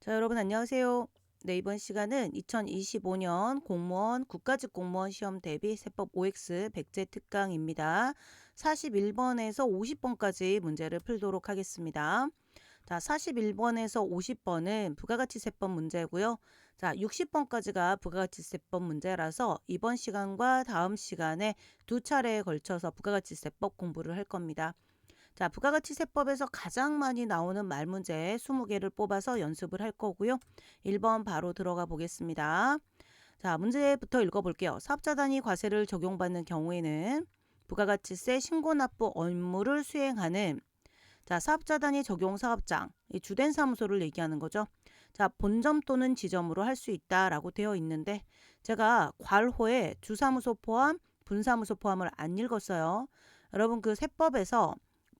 자, 여러분 안녕하세요. 네, 이번 시간은 2025년 공무원 국가직 공무원 시험 대비 세법 OX 백제 특강입니다. 41번에서 50번까지 문제를 풀도록 하겠습니다. 자, 41번에서 50번은 부가가치세법 문제고요. 자, 60번까지가 부가가치세법 문제라서 이번 시간과 다음 시간에 두 차례에 걸쳐서 부가가치세법 공부를 할 겁니다. 자, 부가가치세법에서 가장 많이 나오는 말문제 20개를 뽑아서 연습을 할 거고요. 1번 바로 들어가 보겠습니다. 자, 문제부터 읽어볼게요. 사업자 단위 과세를 적용받는 경우에는 부가가치세 신고납부 업무를 수행하는 자, 사업자 단위 적용 사업장, 이 주된 사무소를 얘기하는 거죠. 자, 본점 또는 지점으로 할 수 있다라고 되어 있는데 제가 괄호에 주사무소 포함, 분사무소 포함을 안 읽었어요. 여러분 그 세법에서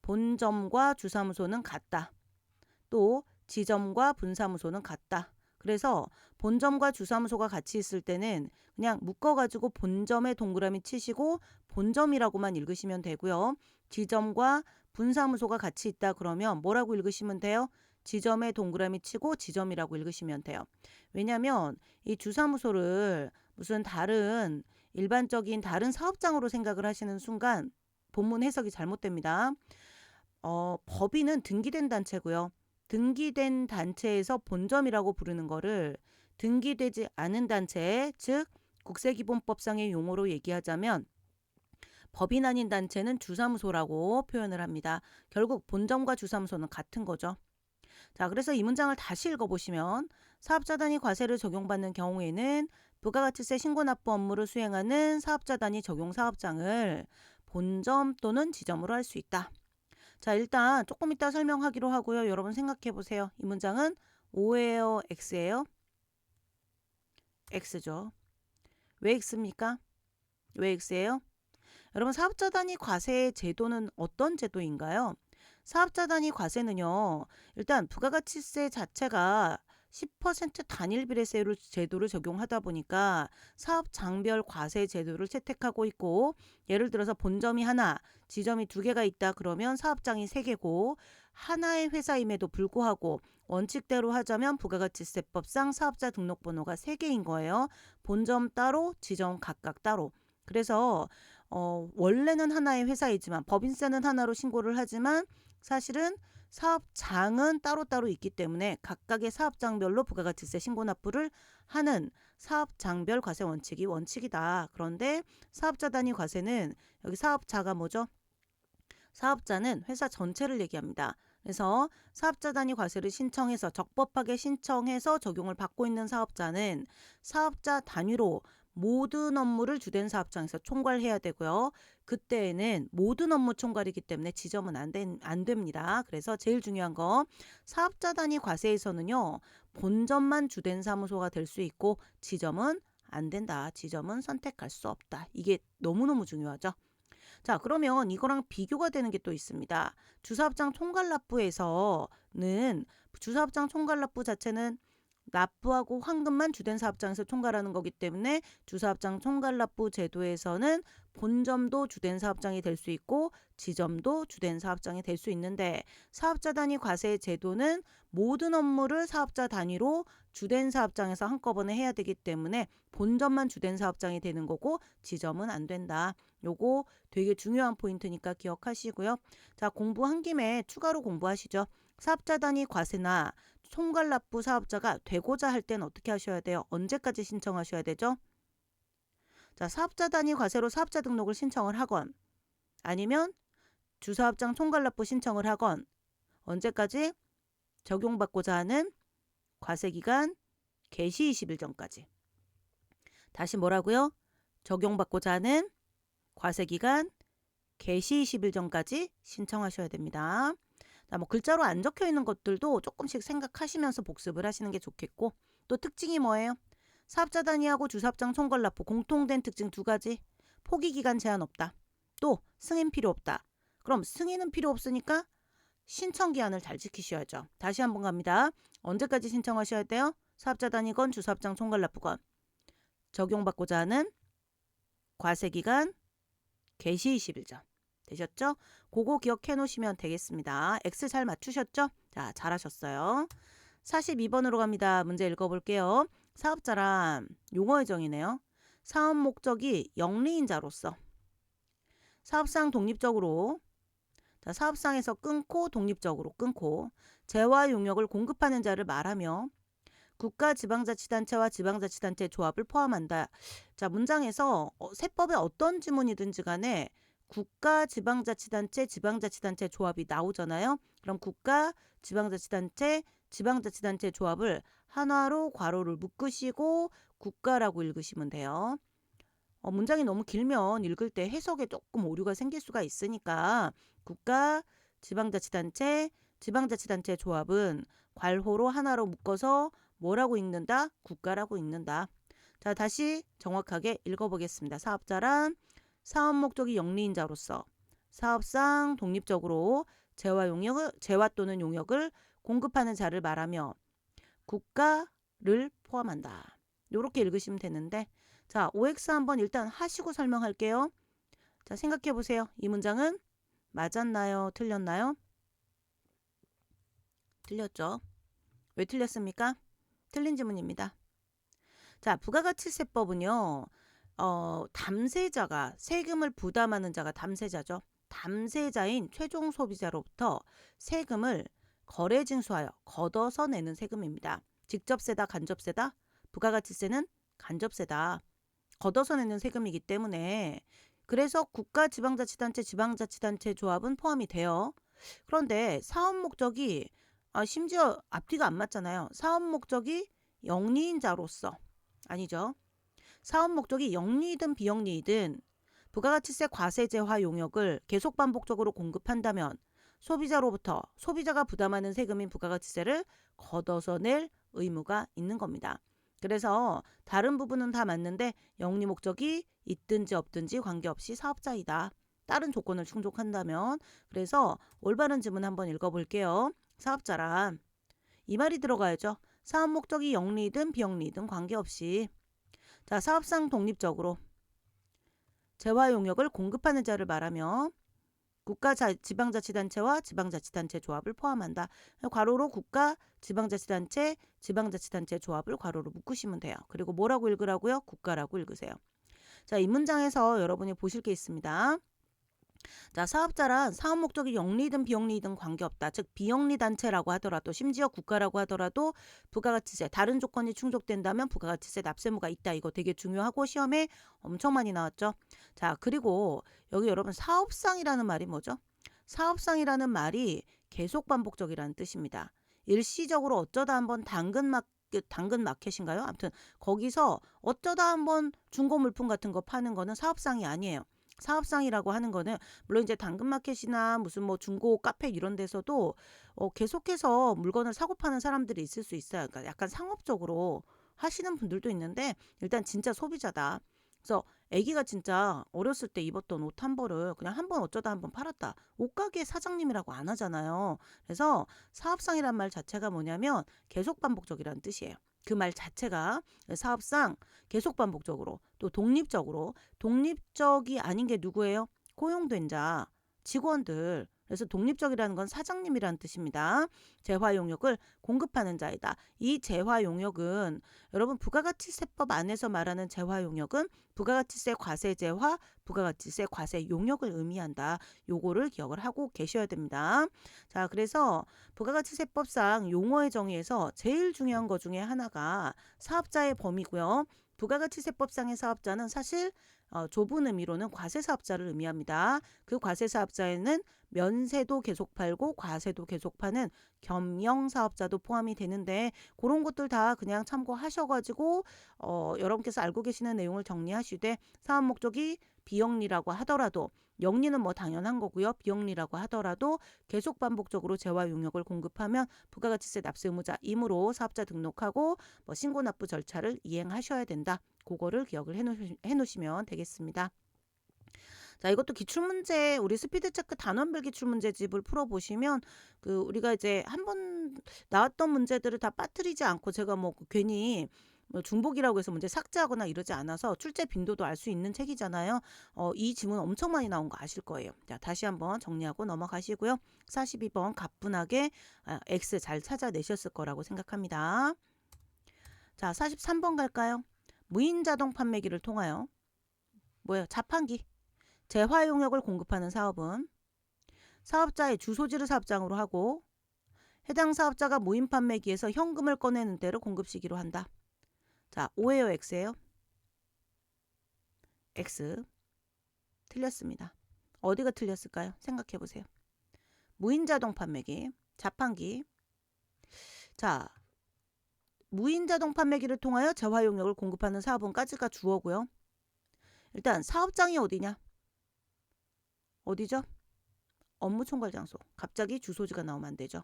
본점과 주사무소는 같다. 또 지점과 분사무소는 같다. 그래서 본점과 주사무소가 같이 있을 때는 그냥 묶어가지고 본점에 동그라미 치시고 본점이라고만 읽으시면 되고요. 지점과 분사무소가 같이 있다 그러면 뭐라고 읽으시면 돼요? 지점에 동그라미 치고 지점이라고 읽으시면 돼요. 왜냐하면 이 주사무소를 무슨 다른 일반적인 다른 사업장으로 생각을 하시는 순간 본문 해석이 잘못됩니다. 법인은 등기된 단체고요. 등기된 단체에서 본점이라고 부르는 거를 등기되지 않은 단체, 즉 국세기본법상의 용어로 얘기하자면 법인 아닌 단체는 주사무소라고 표현을 합니다. 결국 본점과 주사무소는 같은 거죠. 자, 그래서 이 문장을 다시 읽어보시면 사업자 단위 과세를 적용받는 경우에는 부가가치세 신고납부 업무를 수행하는 사업자 단위 적용 사업장을 본점 또는 지점으로 할 수 있다. 자, 일단 조금 이따 설명하기로 하고요. 여러분 생각해 보세요. 이 문장은 O예요, X예요? X죠. 왜 X입니까? 왜 X예요? 여러분 사업자 단위 과세 제도는 어떤 제도인가요? 사업자 단위 과세는요. 일단 부가가치세 자체가 10% 단일 비례세율 제도를 적용하다 보니까 사업 장별 과세 제도를 채택하고 있고 예를 들어서 본점이 하나, 지점이 두 개가 있다 그러면 사업장이 세 개고 하나의 회사임에도 불구하고 원칙대로 하자면 부가가치세법상 사업자 등록번호가 세 개인 거예요. 본점 따로, 지점 각각 따로. 그래서 원래는 하나의 회사이지만 법인세는 하나로 신고를 하지만 사실은 사업장은 따로따로 있기 때문에 각각의 사업장별로 부가가치세 신고납부를 하는 사업장별 과세 원칙이 원칙이다. 그런데 사업자 단위 과세는 여기 사업자가 뭐죠? 사업자는 회사 전체를 얘기합니다. 그래서 사업자 단위 과세를 신청해서 적법하게 신청해서 적용을 받고 있는 사업자는 사업자 단위로 모든 업무를 주된 사업장에서 총괄해야 되고요. 그때에는 모든 업무 총괄이기 때문에 지점은 안 됩니다. 그래서 제일 중요한 거 사업자 단위 과세에서는요. 본점만 주된 사무소가 될 수 있고 지점은 안 된다. 지점은 선택할 수 없다. 이게 너무너무 중요하죠. 자, 그러면 이거랑 비교가 되는 게 또 있습니다. 주사업장 총괄납부에서는 주사업장 총괄납부 자체는 납부하고 환급만 주된 사업장에서 총괄하는 거기 때문에 주사업장 총괄납부 제도에서는 본점도 주된 사업장이 될 수 있고 지점도 주된 사업장이 될 수 있는데 사업자 단위 과세 제도는 모든 업무를 사업자 단위로 주된 사업장에서 한꺼번에 해야 되기 때문에 본점만 주된 사업장이 되는 거고 지점은 안 된다. 요거 되게 중요한 포인트니까 기억하시고요. 자, 공부한 김에 추가로 공부하시죠. 사업자 단위 과세나 총괄납부 사업자가 되고자 할 때는 어떻게 하셔야 돼요? 언제까지 신청하셔야 되죠? 자, 사업자 단위 과세로 사업자 등록을 신청을 하건 아니면 주사업장 총괄납부 신청을 하건 언제까지? 적용받고자 하는 과세기간 개시 20일 전까지. 다시 뭐라고요? 적용받고자 하는 과세기간 개시 20일 전까지 신청하셔야 됩니다. 자, 뭐 글자로 안 적혀 있는 것들도 조금씩 생각하시면서 복습을 하시는 게 좋겠고 또 특징이 뭐예요? 사업자 단위하고 주사업장 총괄납부 공통된 특징 두 가지. 포기기간 제한 없다. 또 승인 필요 없다. 그럼 승인은 필요 없으니까 신청기한을 잘 지키셔야죠. 다시 한번 갑니다. 언제까지 신청하셔야 돼요? 사업자 단위건 주사업장 총괄납부건 적용받고자 하는 과세기간 개시 20일 전. 되셨죠? 그거 기억해 놓으시면 되겠습니다. X 잘 맞추셨죠? 자, 잘하셨어요. 42번으로 갑니다. 문제 읽어볼게요. 사업자란 용어의 정의네요. 사업 목적이 영리인자로서 사업상 독립적으로 사업상에서 끊고 독립적으로 끊고 재화 용역을 공급하는 자를 말하며 국가 지방자치단체와 지방자치단체 조합을 포함한다. 자, 문장에서 세법에 어떤 지문이든지 간에 국가 지방자치단체 지방자치단체 조합이 나오잖아요. 그럼 국가 지방자치단체 지방자치단체 조합을 한화로 괄호를 묶으시고 국가라고 읽으시면 돼요. 문장이 너무 길면 읽을 때 해석에 조금 오류가 생길 수가 있으니까 국가 지방자치단체 지방자치단체 조합은 괄호로 하나로 묶어서 뭐라고 읽는다? 국가라고 읽는다. 자, 다시 정확하게 읽어보겠습니다. 사업자란 사업 목적이 영리인자로서 사업상 독립적으로 재화 또는 용역을 공급하는 자를 말하며 국가를 포함한다. 이렇게 읽으시면 되는데, 자, OX 한번 일단 하시고 설명할게요. 자, 생각해 보세요. 이 문장은 맞았나요? 틀렸나요? 틀렸죠? 왜 틀렸습니까? 틀린 지문입니다. 자, 부가가치세법은요. 담세자가 세금을 부담하는 자가 담세자죠. 담세자인 최종 소비자로부터 세금을 거래징수하여 걷어서 내는 세금입니다. 직접 세다, 간접 세다? 부가가치세는 간접세다. 걷어서 내는 세금이기 때문에 그래서 국가 지방자치단체 지방자치단체 조합은 포함이 돼요. 그런데 사업 목적이 심지어 앞뒤가 안 맞잖아요. 사업 목적이 영리인자로서 아니죠. 사업 목적이 영리이든 비영리이든 부가가치세 과세제화 용역을 계속 반복적으로 공급한다면 소비자로부터 소비자가 부담하는 세금인 부가가치세를 걷어서 낼 의무가 있는 겁니다. 그래서 다른 부분은 다 맞는데 영리 목적이 있든지 없든지 관계없이 사업자이다. 다른 조건을 충족한다면 그래서 올바른 지문 한번 읽어볼게요. 사업자란 이 말이 들어가야죠. 사업 목적이 영리이든 비영리이든 관계없이 자, 사업상 독립적으로 재화 용역을 공급하는 자를 말하며 국가 지방자치단체와 지방자치단체 조합을 포함한다. 괄호로 국가 지방자치단체 지방자치단체 조합을 괄호로 묶으시면 돼요. 그리고 뭐라고 읽으라고요? 국가라고 읽으세요. 자, 이 문장에서 여러분이 보실 게 있습니다. 자, 사업자란 사업 목적이 영리든 비영리든 관계없다. 즉 비영리 단체라고 하더라도 심지어 국가라고 하더라도 부가가치세 다른 조건이 충족된다면 부가가치세 납세무가 있다. 이거 되게 중요하고 시험에 엄청 많이 나왔죠. 자, 그리고 여기 여러분 사업상이라는 말이 뭐죠? 사업상이라는 말이 계속 반복적이라는 뜻입니다. 일시적으로 어쩌다 한번 당근 마켓인가요? 아무튼 거기서 어쩌다 한번 중고 물품 같은 거 파는 거는 사업상이 아니에요. 사업상이라고 하는 거는 물론 이제 당근마켓이나 무슨 뭐 중고 카페 이런 데서도 계속해서 물건을 사고 파는 사람들이 있을 수 있어요. 그러니까 약간 상업적으로 하시는 분들도 있는데 일단 진짜 소비자다. 그래서 아기가 진짜 어렸을 때 입었던 옷 한 벌을 그냥 한 번 어쩌다 한 번 팔았다. 옷가게 사장님이라고 안 하잖아요. 그래서 사업상이란 말 자체가 뭐냐면 계속 반복적이라는 뜻이에요. 그 말 자체가 사업상 계속 반복적으로 또 독립적이 아닌 게 누구예요? 고용된 자, 직원들. 그래서 독립적이라는 건 사장님이라는 뜻입니다. 재화 용역을 공급하는 자이다. 이 재화 용역은 여러분 부가가치세법 안에서 말하는 재화 용역은 부가가치세 과세제화, 부가가치세 과세 용역을 의미한다. 요거를 기억을 하고 계셔야 됩니다. 자, 그래서 부가가치세법상 용어의 정의에서 제일 중요한 것 중에 하나가 사업자의 범위고요. 부가가치세법상의 사업자는 사실 좁은 의미로는 과세사업자를 의미합니다. 그 과세사업자에는 면세도 계속 팔고 과세도 계속 파는 겸용사업자도 포함이 되는데 그런 것들 다 그냥 참고하셔가지고 여러분께서 알고 계시는 내용을 정리하시되 사업 목적이 비영리라고 하더라도 영리는 뭐 당연한 거고요. 비영리라고 하더라도 계속 반복적으로 재화 용역을 공급하면 부가가치세 납세 의무자이므로 사업자 등록하고 뭐 신고 납부 절차를 이행하셔야 된다. 그거를 기억을 해놓으시면 되겠습니다. 자, 이것도 기출문제 우리 스피드체크 단원별 기출문제집을 풀어보시면 우리가 이제 한번 나왔던 문제들을 다 빠뜨리지 않고 제가 뭐 괜히 뭐 중복이라고 해서 문제 삭제하거나 이러지 않아서 출제 빈도도 알 수 있는 책이잖아요. 이 지문 엄청 많이 나온 거 아실 거예요. 자, 다시 한번 정리하고 넘어가시고요. 42번 가뿐하게 X 잘 찾아내셨을 거라고 생각합니다. 자, 43번 갈까요? 무인자동 판매기를 통하여 뭐예요? 자판기. 재화 용역을 공급하는 사업은 사업자의 주소지를 사업장으로 하고 해당 사업자가 무인 판매기에서 현금을 꺼내는 때를 공급 시기로 한다. 자, O예요, X예요? X. 틀렸습니다. 어디가 틀렸을까요? 생각해 보세요. 무인자동 판매기, 자판기. 자, 무인자동 판매기를 통하여 재화 용역을 공급하는 사업은까지가 주어고요. 일단 사업장이 어디냐? 어디죠? 업무 총괄 장소. 갑자기 주소지가 나오면 안 되죠.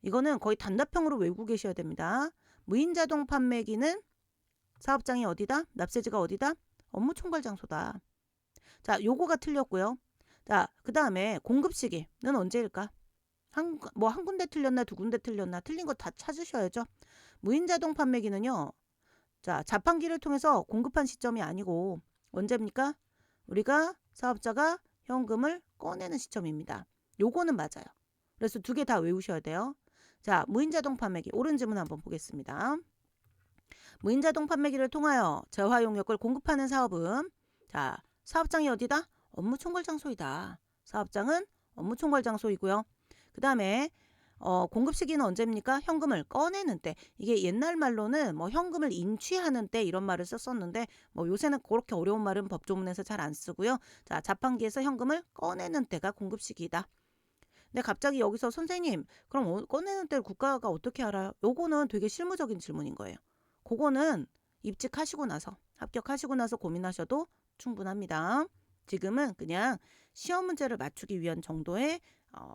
이거는 거의 단답형으로 외우고 계셔야 됩니다. 무인자동 판매기는 사업장이 어디다? 납세지가 어디다? 업무 총괄 장소다. 자, 요거가 틀렸고요. 자, 그 다음에 공급 시기는 언제일까? 한 군데 틀렸나 두 군데 틀렸나 틀린 거 다 찾으셔야죠. 무인자동 판매기는요. 자, 자판기를 통해서 공급한 시점이 아니고 언제입니까? 우리가 사업자가 현금을 꺼내는 시점입니다. 요거는 맞아요. 그래서 두 개 다 외우셔야 돼요. 자, 무인자동 판매기 옳은 질문 한번 보겠습니다. 무인자동 판매기를 통하여 재화 용역을 공급하는 사업은 자, 사업장이 어디다? 업무 총괄 장소이다. 사업장은 업무 총괄 장소이고요. 그 다음에 공급 시기는 언제입니까? 현금을 꺼내는 때. 이게 옛날 말로는 뭐 현금을 인취하는 때 이런 말을 썼었는데 뭐 요새는 그렇게 어려운 말은 법조문에서 잘 안 쓰고요. 자, 자판기에서 현금을 꺼내는 때가 공급 시기이다. 근데 갑자기 여기서 선생님, 그럼 꺼내는 때를 국가가 어떻게 알아요? 요거는 되게 실무적인 질문인 거예요. 그거는 입직하시고 나서, 합격하시고 나서 고민하셔도 충분합니다. 지금은 그냥 시험 문제를 맞추기 위한 정도의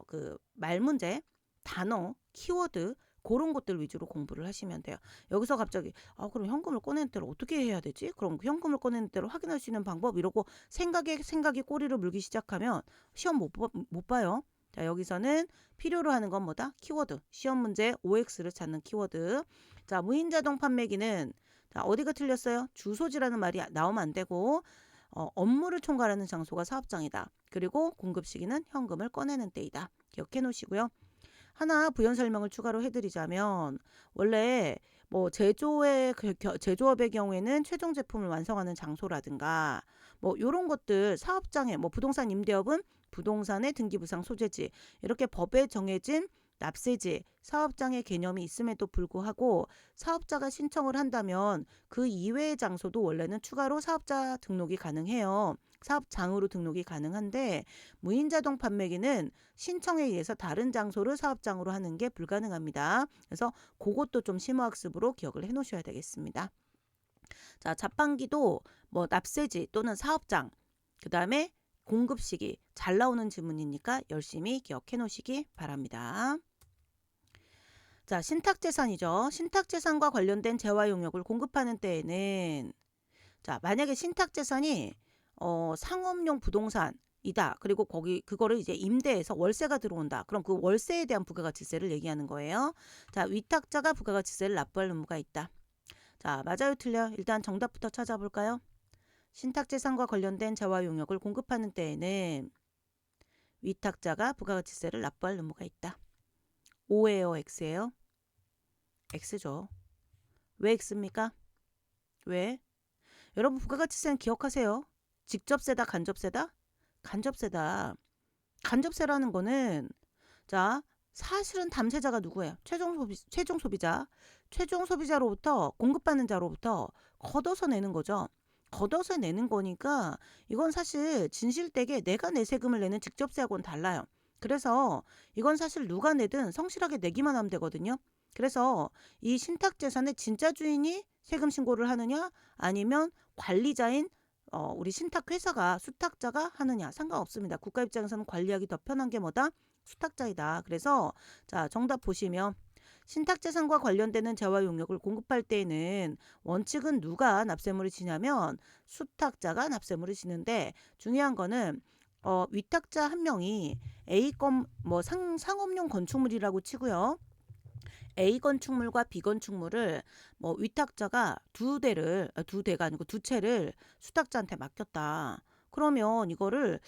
그 말문제, 단어, 키워드 그런 것들 위주로 공부를 하시면 돼요. 여기서 갑자기 그럼 현금을 꺼내는 때를 어떻게 해야 되지? 그럼 현금을 꺼내는 때를 확인할 수 있는 방법 이러고 생각이 꼬리를 물기 시작하면 시험 못 봐요. 자, 여기서는 필요로 하는 건 뭐다? 키워드. 시험 문제 OX를 찾는 키워드. 자, 무인자동 판매기는 자, 어디가 틀렸어요? 주소지라는 말이 나오면 안 되고 업무를 총괄하는 장소가 사업장이다. 그리고 공급 시기는 현금을 꺼내는 때이다. 기억해 놓으시고요. 하나 부연 설명을 추가로 해드리자면 원래 뭐 제조업의 경우에는 최종 제품을 완성하는 장소라든가 뭐 이런 것들 사업장에 뭐 부동산 임대업은 부동산의 등기부상 소재지 이렇게 법에 정해진 납세지 사업장의 개념이 있음에도 불구하고 사업자가 신청을 한다면 그 이외의 장소도 원래는 추가로 사업자 등록이 가능해요. 사업장으로 등록이 가능한데 무인자동 판매기는 신청에 의해서 다른 장소를 사업장으로 하는 게 불가능합니다. 그래서 그것도 좀 심화학습으로 기억을 해 놓으셔야 되겠습니다. 자, 자판기도 뭐 납세지 또는 사업장 그 다음에 공급 시기 잘 나오는 질문이니까 열심히 기억해 놓으시기 바랍니다. 자, 신탁재산이죠. 신탁재산과 관련된 재화 용역을 공급하는 때에는 자, 만약에 신탁재산이 상업용 부동산이다. 그리고 그거를 이제 임대해서 월세가 들어온다. 그럼 그 월세에 대한 부가가치세를 얘기하는 거예요. 자, 위탁자가 부가가치세를 납부할 의무가 있다. 자, 맞아요, 틀려? 일단 정답부터 찾아볼까요? 신탁재산과 관련된 재화 용역을 공급하는 때에는 위탁자가 부가가치세를 납부할 의무가 있다. O예요, X예요? X죠. 왜 X입니까? 왜? 여러분 부가가치세는 기억하세요. 직접세다, 간접세다? 간접세다. 간접세라는 거는 자, 사실은 담세자가 누구예요? 최종 소비자. 최종 소비자로부터 공급받는 자로부터 걷어서 내는 거죠. 걷어서 내는 거니까 이건 사실 진실되게 내가 내 세금을 내는 직접세하고는 달라요. 그래서 이건 사실 누가 내든 성실하게 내기만 하면 되거든요. 그래서 이 신탁재산의 진짜 주인이 세금 신고를 하느냐 아니면 관리자인 우리 신탁회사가 수탁자가 하느냐 상관없습니다. 국가 입장에서는 관리하기 더 편한 게 뭐다? 수탁자이다. 그래서 자, 정답 보시면 신탁재산과 관련되는 재화 용역을 공급할 때에는 원칙은 누가 납세물을 지냐면 수탁자가 납세물을 지는데 중요한 거는 위탁자 한 명이 A 건 뭐 상업용 건축물이라고 치고요. A 건축물과 B 건축물을 뭐 위탁자가 두 대가 아니고 두 채를 수탁자한테 맡겼다. 그러면 이거를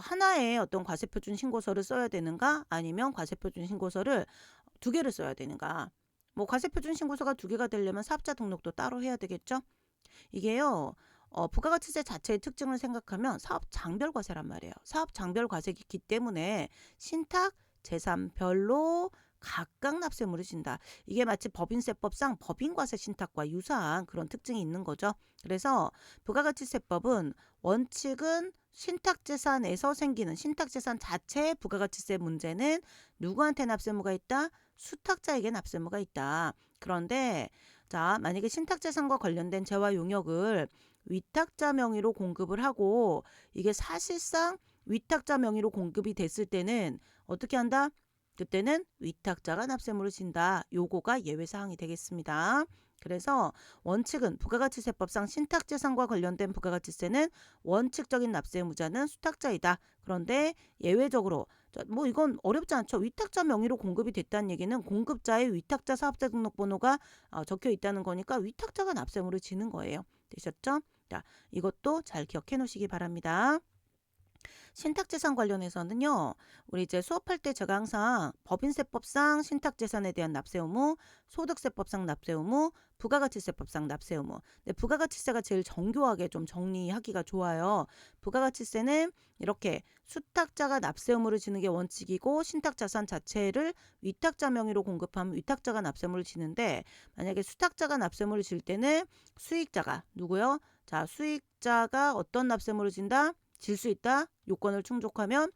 하나의 어떤 과세표준 신고서를 써야 되는가? 아니면 과세표준 신고서를 두 개를 써야 되는가? 뭐 과세표준 신고서가 두 개가 되려면 사업자 등록도 따로 해야 되겠죠? 이게요. 부가가치세 자체의 특징을 생각하면 사업 장별 과세란 말이에요. 사업 장별 과세이기 때문에 신탁, 재산별로 각각 납세물을 진다. 이게 마치 법인세법상 법인과세 신탁과 유사한 그런 특징이 있는 거죠. 그래서 부가가치세법은 원칙은 신탁재산에서 생기는 신탁재산 자체의 부가가치세 문제는 누구한테 납세무가 있다? 수탁자에게 납세무가 있다. 그런데 자, 만약에 신탁재산과 관련된 재화 용역을 위탁자 명의로 공급을 하고 이게 사실상 위탁자 명의로 공급이 됐을 때는 어떻게 한다? 그때는 위탁자가 납세물을 진다. 요거가 예외사항이 되겠습니다. 그래서 원칙은 부가가치세법상 신탁재산과 관련된 부가가치세는 원칙적인 납세무자는 수탁자이다. 그런데 예외적으로 뭐 이건 어렵지 않죠. 위탁자 명의로 공급이 됐다는 얘기는 공급자의 위탁자 사업자 등록번호가 적혀 있다는 거니까 위탁자가 납세물을 지는 거예요. 되셨죠? 자, 이것도 잘 기억해 놓으시기 바랍니다. 신탁재산 관련해서는요, 우리 이제 수업할 때 제가 항상 법인세법상 신탁재산에 대한 납세 의무, 소득세법상 납세 의무, 부가가치세법상 납세 의무. 근데 부가가치세가 제일 정교하게 좀 정리하기가 좋아요. 부가가치세는 이렇게 수탁자가 납세 의무를 지는 게 원칙이고 신탁자산 자체를 위탁자 명의로 공급하면 위탁자가 납세 의무를 지는데 만약에 수탁자가 납세 의무를 질 때는 수익자가 누구요? 자, 수익자가 어떤 납세 의무를 진다? 질 수 있다. 요건을 충족하면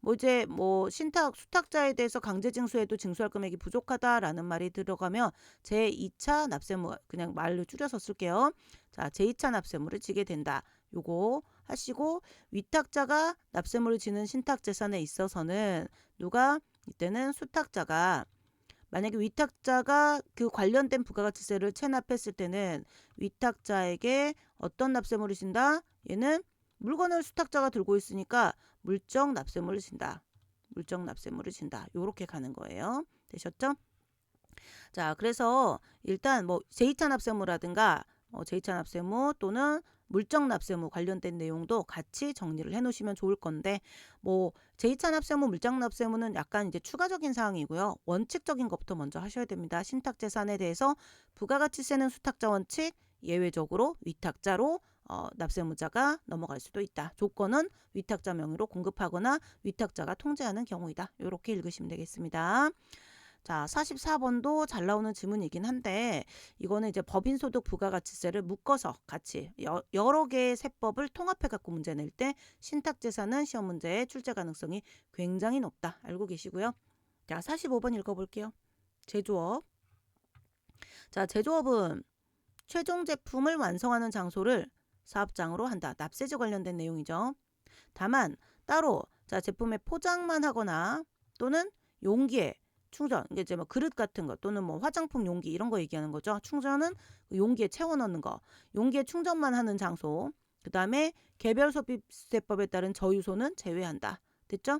뭐 이제 뭐 신탁 수탁자에 대해서 강제 징수해도 징수할 금액이 부족하다라는 말이 들어가면 제2차 납세무 그냥 말로 줄여서 쓸게요. 자, 제2차 납세무를 지게 된다. 요거 하시고 위탁자가 납세무를 지는 신탁 재산에 있어서는 누가 이때는 수탁자가 만약에 위탁자가 그 관련된 부가가치세를 체납했을 때는 위탁자에게 어떤 납세물을 진다? 얘는 물건을 수탁자가 들고 있으니까 물적 납세물을 진다. 물적 납세물을 진다. 요렇게 가는 거예요. 되셨죠? 자, 그래서 일단 뭐 제2차 납세무라든가 제2차 납세무 또는 물적 납세무 관련된 내용도 같이 정리를 해 놓으시면 좋을 건데 뭐 제2차 납세무, 물적 납세무는 약간 이제 추가적인 사항이고요. 원칙적인 것부터 먼저 하셔야 됩니다. 신탁재산에 대해서 부가가치세는 수탁자 원칙, 예외적으로 위탁자로 납세무자가 넘어갈 수도 있다. 조건은 위탁자 명의로 공급하거나 위탁자가 통제하는 경우이다. 이렇게 읽으시면 되겠습니다. 자, 44번도 잘 나오는 지문이긴 한데 이거는 이제 법인소득 부가가치세를 묶어서 같이 여러 개의 세법을 통합해 갖고 문제 낼 때 신탁재산은 시험 문제의 출제 가능성이 굉장히 높다. 알고 계시고요. 자, 45번 읽어볼게요. 제조업. 자, 제조업은 최종 제품을 완성하는 장소를 사업장으로 한다. 납세제 관련된 내용이죠. 다만 따로 자 제품의 포장만 하거나 또는 용기에 충전, 이게 이제 뭐 그릇 같은 거 또는 뭐 화장품 용기 이런 거 얘기하는 거죠. 충전은 용기에 채워 넣는 거, 용기에 충전만 하는 장소, 그 다음에 개별 소비세법에 따른 저유소는 제외한다. 됐죠?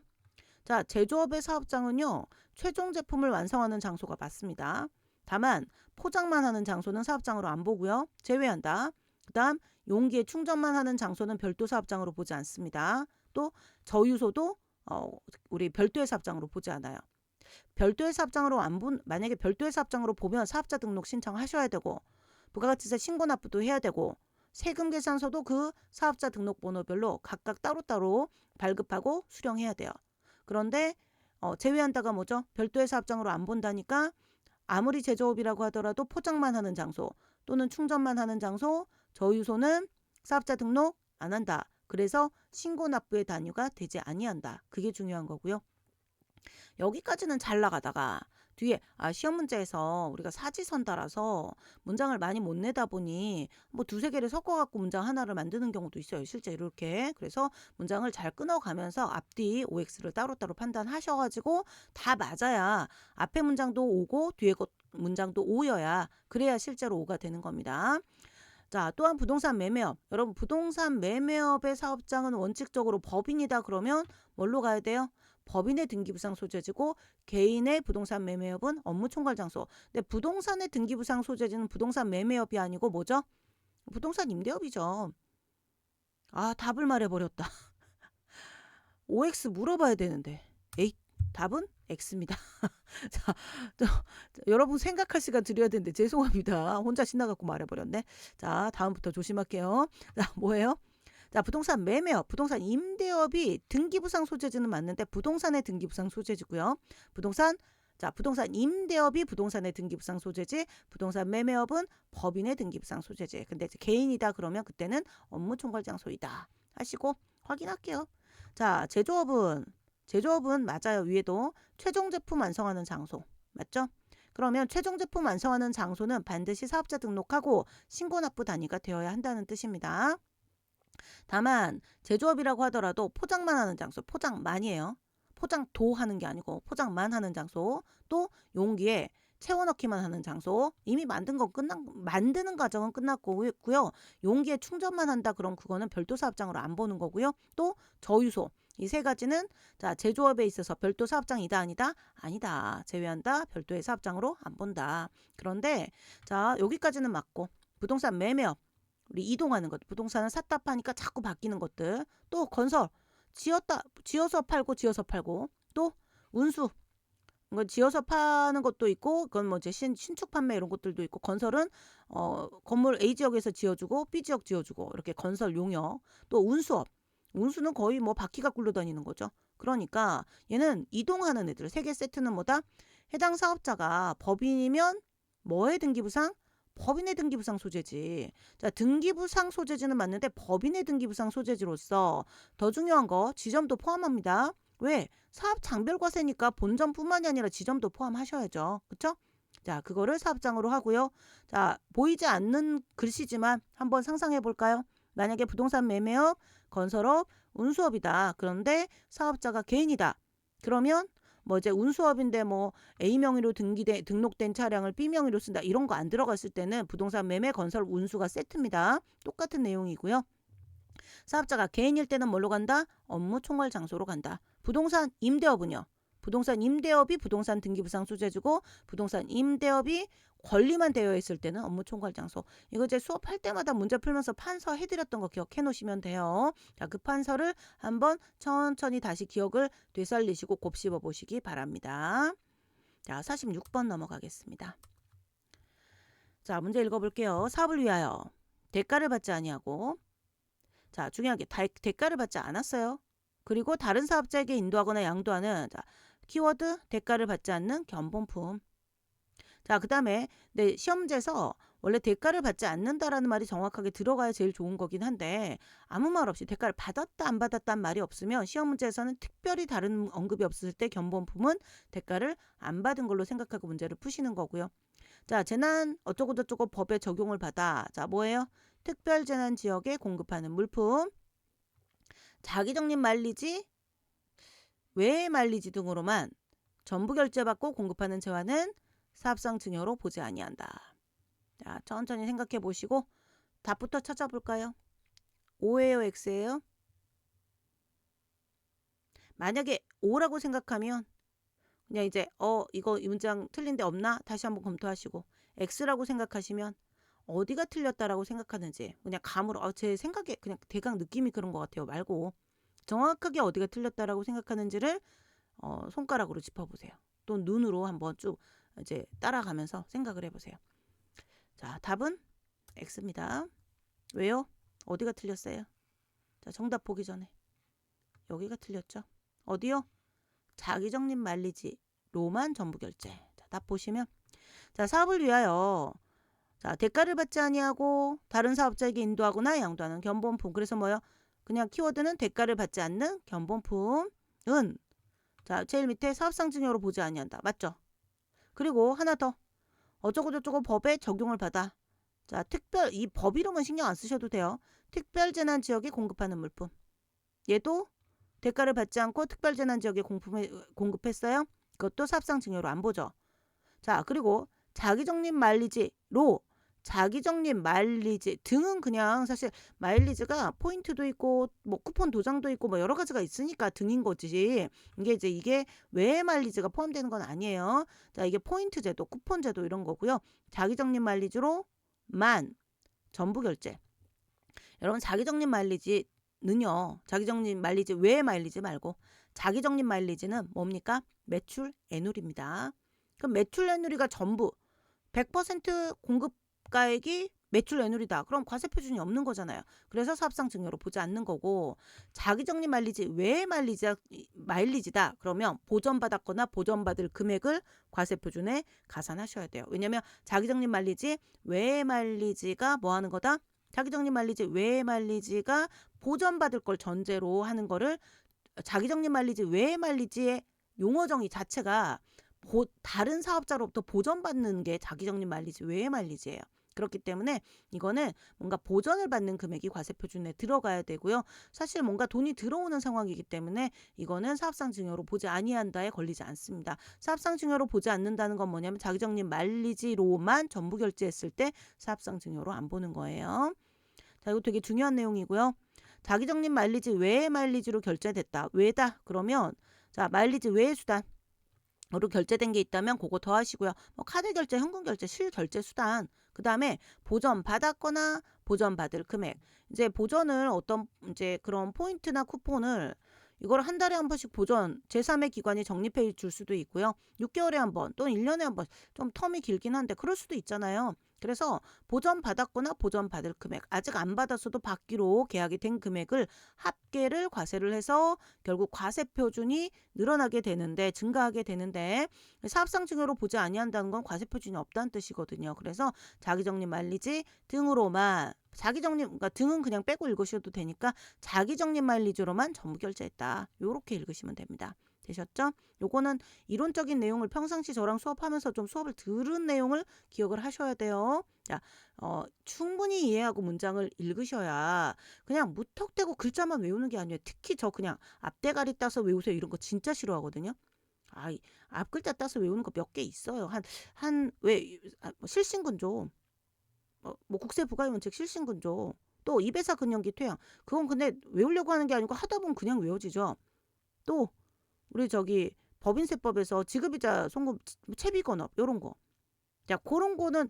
자, 제조업의 사업장은요, 최종 제품을 완성하는 장소가 맞습니다. 다만 포장만 하는 장소는 사업장으로 안 보고요. 제외한다. 그 다음 용기에 충전만 하는 장소는 별도 사업장으로 보지 않습니다. 또 저유소도 우리 별도의 사업장으로 보지 않아요. 별도의 사업장으로 만약에 별도의 사업장으로 보면 사업자 등록 신청하셔야 되고 부가가치세 신고 납부도 해야 되고 세금 계산서도 그 사업자 등록번호별로 각각 따로따로 발급하고 수령해야 돼요. 그런데 제외한다가 뭐죠? 별도의 사업장으로 안 본다니까 아무리 제조업이라고 하더라도 포장만 하는 장소 또는 충전만 하는 장소, 저유소는 사업자 등록 안 한다. 그래서 신고 납부의 단위가 되지 아니한다. 그게 중요한 거고요. 여기까지는 잘 나가다가 뒤에 시험 문제에서 우리가 사지선 따라서 문장을 많이 못 내다 보니 뭐 두세 개를 섞어갖고 문장 하나를 만드는 경우도 있어요. 실제 이렇게. 그래서 문장을 잘 끊어가면서 앞뒤 OX를 따로따로 판단하셔가지고 다 맞아야 앞에 문장도 오고 뒤에 문장도 오여야 그래야 실제로 오가 되는 겁니다. 자, 또한 부동산 매매업. 여러분 부동산 매매업의 사업장은 원칙적으로 법인이다 그러면 뭘로 가야 돼요? 법인의 등기부상 소재지고 개인의 부동산 매매업은 업무 총괄 장소. 근데 부동산의 등기부상 소재지는 부동산 매매업이 아니고 뭐죠? 부동산 임대업이죠. 아, 답을 말해버렸다. OX 물어봐야 되는데. 에이, 답은 X입니다. 자, 여러분 생각할 시간 드려야 되는데 죄송합니다. 혼자 신나갖고 말해버렸네. 자, 다음부터 조심할게요. 자, 뭐예요? 자, 부동산 매매업, 부동산 임대업이 등기부상 소재지는 맞는데 부동산의 등기부상 소재지고요. 부동산 임대업이 부동산의 등기부상 소재지, 부동산 매매업은 법인의 등기부상 소재지. 근데 이제 개인이다 그러면 그때는 업무 총괄 장소이다 하시고 확인할게요. 자, 제조업은 맞아요. 위에도 최종 제품 완성하는 장소. 맞죠? 그러면 최종 제품 완성하는 장소는 반드시 사업자 등록하고 신고 납부 단위가 되어야 한다는 뜻입니다. 다만 제조업이라고 하더라도 포장만 하는 장소, 포장만이에요. 포장도 하는 게 아니고 포장만 하는 장소, 또 용기에 채워넣기만 하는 장소, 이미 만드는 과정은 끝났고요. 용기에 충전만 한다 그럼 그거는 별도 사업장으로 안 보는 거고요. 또 저유소, 이 세 가지는 자, 제조업에 있어서 별도 사업장이다 아니다? 아니다. 제외한다. 별도의 사업장으로 안 본다. 그런데 자, 여기까지는 맞고 부동산 매매업, 우리 이동하는 것, 부동산은 샀다 파니까 자꾸 바뀌는 것들, 또 건설, 지어서 팔고, 또 운수, 이건 지어서 파는 것도 있고, 그건 뭐 이제 신축 판매 이런 것들도 있고, 건설은 건물 A 지역에서 지어주고 B 지역 지어주고 이렇게 건설 용역, 또 운수업, 운수는 거의 뭐 바퀴가 굴러다니는 거죠. 그러니까 얘는 이동하는 애들, 세 개 세트는 뭐다? 해당 사업자가 법인이면 뭐의 등기부상? 법인의 등기부상 소재지. 자, 등기부상 소재지는 맞는데 법인의 등기부상 소재지로서 더 중요한 거 지점도 포함합니다. 왜? 사업 장별 과세니까 본점뿐만이 아니라 지점도 포함하셔야죠. 그쵸? 자, 그거를 사업장으로 하고요. 자, 보이지 않는 글씨지만 한번 상상해 볼까요? 만약에 부동산 매매업, 건설업, 운수업이다. 그런데 사업자가 개인이다. 그러면 뭐 이제 운수업인데 뭐 A 명의로 등록된 차량을 B 명의로 쓴다. 이런 거 안 들어갔을 때는 부동산 매매, 건설, 운수가 세트입니다. 똑같은 내용이고요. 사업자가 개인일 때는 뭘로 간다? 업무 총괄 장소로 간다. 부동산 임대업은요. 부동산 임대업이 부동산 등기부상 소재지고 부동산 임대업이 권리만 되어 있을 때는 업무 총괄 장소. 이거 이제 수업할 때마다 문제 풀면서 판서 해드렸던 거 기억해 놓으시면 돼요. 자, 그 판서를 한번 천천히 다시 기억을 되살리시고 곱씹어 보시기 바랍니다. 자, 46번 넘어가겠습니다. 자, 문제 읽어볼게요. 사업을 위하여 대가를 받지 아니하고, 자, 중요한 게 대가를 받지 않았어요. 그리고 다른 사업자에게 인도하거나 양도하는, 자, 키워드 대가를 받지 않는 견본품. 자, 그 다음에 네, 시험지에서 원래 대가를 받지 않는다라는 말이 정확하게 들어가야 제일 좋은 거긴 한데 아무 말 없이 대가를 받았다 안 받았다는 말이 없으면 시험 문제에서는 특별히 다른 언급이 없을 때 견본품은 대가를 안 받은 걸로 생각하고 문제를 푸시는 거고요. 자, 재난 어쩌고저쩌고 법에 적용을 받아. 자, 뭐예요? 특별재난 지역에 공급하는 물품, 자기적립 만리지, 외의 만리지 등으로만 전부 결제받고 공급하는 재화는 사업성 증여로 보지 아니한다. 자, 천천히 생각해 보시고 답부터 찾아볼까요? O예요, X예요? 만약에 O라고 생각하면 그냥 이제 이거 이 문장 틀린 데 없나? 다시 한번 검토하시고, X라고 생각하시면 어디가 틀렸다라고 생각하는지 그냥 감으로 제 생각에 그냥 대강 느낌이 그런 것 같아요 말고 정확하게 어디가 틀렸다라고 생각하는지를 손가락으로 짚어보세요. 또 눈으로 한번 쭉 이제 따라가면서 생각을 해보세요. 자, 답은 X입니다. 왜요? 어디가 틀렸어요? 자, 정답 보기 전에 여기가 틀렸죠. 어디요? 자기적립 만리지로만 전부 결제. 자, 답 보시면 자, 사업을 위하여 자, 대가를 받지 아니하고 다른 사업자에게 인도하거나 양도하는 견본품. 그래서 뭐요? 그냥 키워드는 대가를 받지 않는 견본품은 자, 제일 밑에 사업상 증여로 보지 아니한다. 맞죠? 그리고 하나 더. 어쩌고저쩌고 법에 적용을 받아. 자, 이 법 이름은 신경 안 쓰셔도 돼요. 특별재난 지역에 공급하는 물품. 얘도 대가를 받지 않고 특별재난 지역에 공급했어요. 그것도 사업상 증여로 안 보죠. 자, 그리고 자기적립 만리지로 자기적립 마일리지 등은 그냥 사실 마일리지가 포인트도 있고 뭐 쿠폰 도장도 있고 뭐 여러 가지가 있으니까 등인 거지. 이게 외의 마일리지가 포함되는 건 아니에요. 자, 이게 포인트 제도, 쿠폰 제도 이런 거고요. 자기적립 마일리지로만 전부 결제. 여러분 자기적립 마일리지는요. 자기적립 마일리지 외의 마일리지 말고 자기적립 마일리지는 뭡니까? 매출 애누리입니다. 그럼 매출 애누리가 전부 100% 공급가액이 매출 애누리다. 그럼 과세 표준이 없는 거잖아요. 그래서 사업상 증여로 보지 않는 거고 자기적립 마일리지 외의 마일리지다. 그러면 보전받았거나 보전받을 금액을 과세 표준에 가산하셔야 돼요. 왜냐하면 자기적립 마일리지 외의 마일리지가 뭐 하는 거다? 자기적립 마일리지 외의 마일리지가 보전받을 걸 전제로 하는 거를 자기적립 마일리지 외의 마일리지의 용어 정의 자체가 다른 사업자로부터 보전받는 게 자기적립 마일리지 외의 마일리지예요. 그렇기 때문에 이거는 뭔가 보전을 받는 금액이 과세 표준에 들어가야 되고요. 사실 뭔가 돈이 들어오는 상황이기 때문에 이거는 사업상 증여로 보지 아니한다에 걸리지 않습니다. 사업상 증여로 보지 않는다는 건 뭐냐면 자기적립 마일리지로만 전부 결제했을 때 사업상 증여로 안 보는 거예요. 자, 이거 되게 중요한 내용이고요. 자기적립 마일리지 외의 마일리지로 결제됐다. 외다. 그러면 자, 마일리지 외의 수단 으로 결제된 게 있다면 그거 더 하시고요. 뭐 카드 결제, 현금 결제, 실결제 수단. 그다음에 보전 받았거나 보전 받을 금액. 이제 보전을 어떤 이제 그런 포인트나 쿠폰을 이걸 한 달에 한 번씩 보전 제3의 기관이 적립해 줄 수도 있고요. 6개월에 한 번 또는 1년에 한 번 좀 텀이 길긴 한데 그럴 수도 있잖아요. 그래서 보전 받았거나 보전 받을 금액 아직 안 받았어도 받기로 계약이 된 금액을 합계를 과세를 해서 결국 과세 표준이 늘어나게 되는데 증가하게 되는데 사업상 증여로 보지 아니한다는 건 과세 표준이 없다는 뜻이거든요. 그래서 자기적립 마일리지 등으로만 자기적립 그러니까 등은 그냥 빼고 읽으셔도 되니까 자기적립 마일리지로만 전부 결제했다. 요렇게 읽으시면 됩니다. 되셨죠? 요거는 이론적인 내용을 평상시 저랑 수업하면서 좀 수업을 들은 내용을 기억을 하셔야 돼요. 자, 충분히 이해하고 문장을 읽으셔야 그냥 무턱대고 글자만 외우는 게 아니에요. 특히 저 그냥 앞대가리 따서 외우세요. 이런 거 진짜 싫어하거든요. 앞글자 따서 외우는 거 몇 개 있어요. 뭐 실신근조, 뭐 국세부가이원칙 실신근조, 또 이배사 근연기 퇴양. 그건 근데 외우려고 하는 게 아니고 하다 보면 그냥 외워지죠. 또 우리 저기 법인세법에서 지급이자 송금 채비건업 요런 거. 자, 그런 거는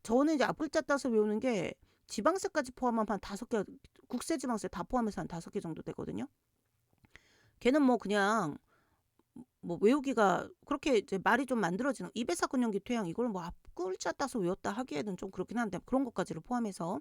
저는 이제 앞글자 따서 외우는 게 지방세까지 포함하면 한 5개, 국세지방세 다 포함해서 한 5개 정도 되거든요. 걔는 뭐 그냥 뭐 외우기가 그렇게 이제 말이 좀 만들어지는 이배사 근연기 퇴양 이걸 뭐 앞글자 따서 외웠다 하기에는 좀 그렇긴 한데 그런 것까지를 포함해서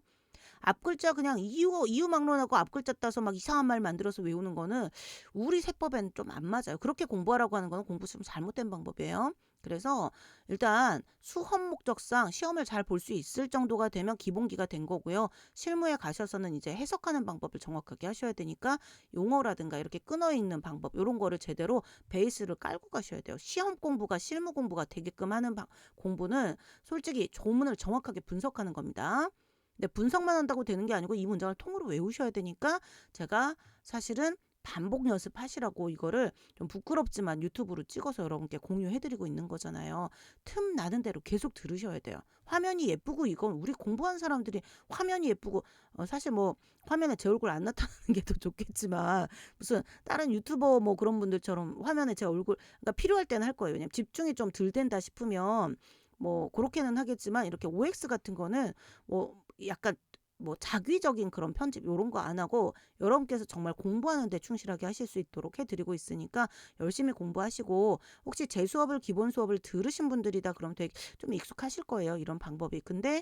앞글자 그냥 이유 막론하고 앞글자 따서 막 이상한 말 만들어서 외우는 거는 우리 세법엔 좀 안 맞아요. 그렇게 공부하라고 하는 거는 공부 좀 잘못된 방법이에요. 그래서 일단 수험 목적상 시험을 잘 볼 수 있을 정도가 되면 기본기가 된 거고요. 실무에 가셔서는 이제 해석하는 방법을 정확하게 하셔야 되니까 용어라든가 이렇게 끊어 있는 방법 이런 거를 제대로 베이스를 깔고 가셔야 돼요. 시험 공부가 실무 공부가 되게끔 하는 공부는 솔직히 조문을 정확하게 분석하는 겁니다. 근데 분석만 한다고 되는 게 아니고 이 문장을 통으로 외우셔야 되니까 제가 사실은 반복 연습하시라고 이거를 좀 부끄럽지만 유튜브로 찍어서 여러분께 공유해드리고 있는 거잖아요. 틈 나는 대로 계속 들으셔야 돼요. 화면이 예쁘고 이건 우리 공부한 사람들이 화면이 예쁘고 사실 뭐 화면에 제 얼굴 안 나타나는 게 더 좋겠지만 무슨 다른 유튜버 뭐 그런 분들처럼 화면에 제 얼굴 그러니까 필요할 때는 할 거예요. 왜냐면 집중이 좀 덜 된다 싶으면 뭐 그렇게는 하겠지만 이렇게 OX 같은 거는 뭐 약간 뭐 자기적인 그런 편집 요런 거 안 하고 여러분께서 정말 공부하는 데 충실하게 하실 수 있도록 해드리고 있으니까 열심히 공부하시고 혹시 제 수업을 기본 수업을 들으신 분들이다 그럼 되게 좀 익숙하실 거예요. 이런 방법이. 근데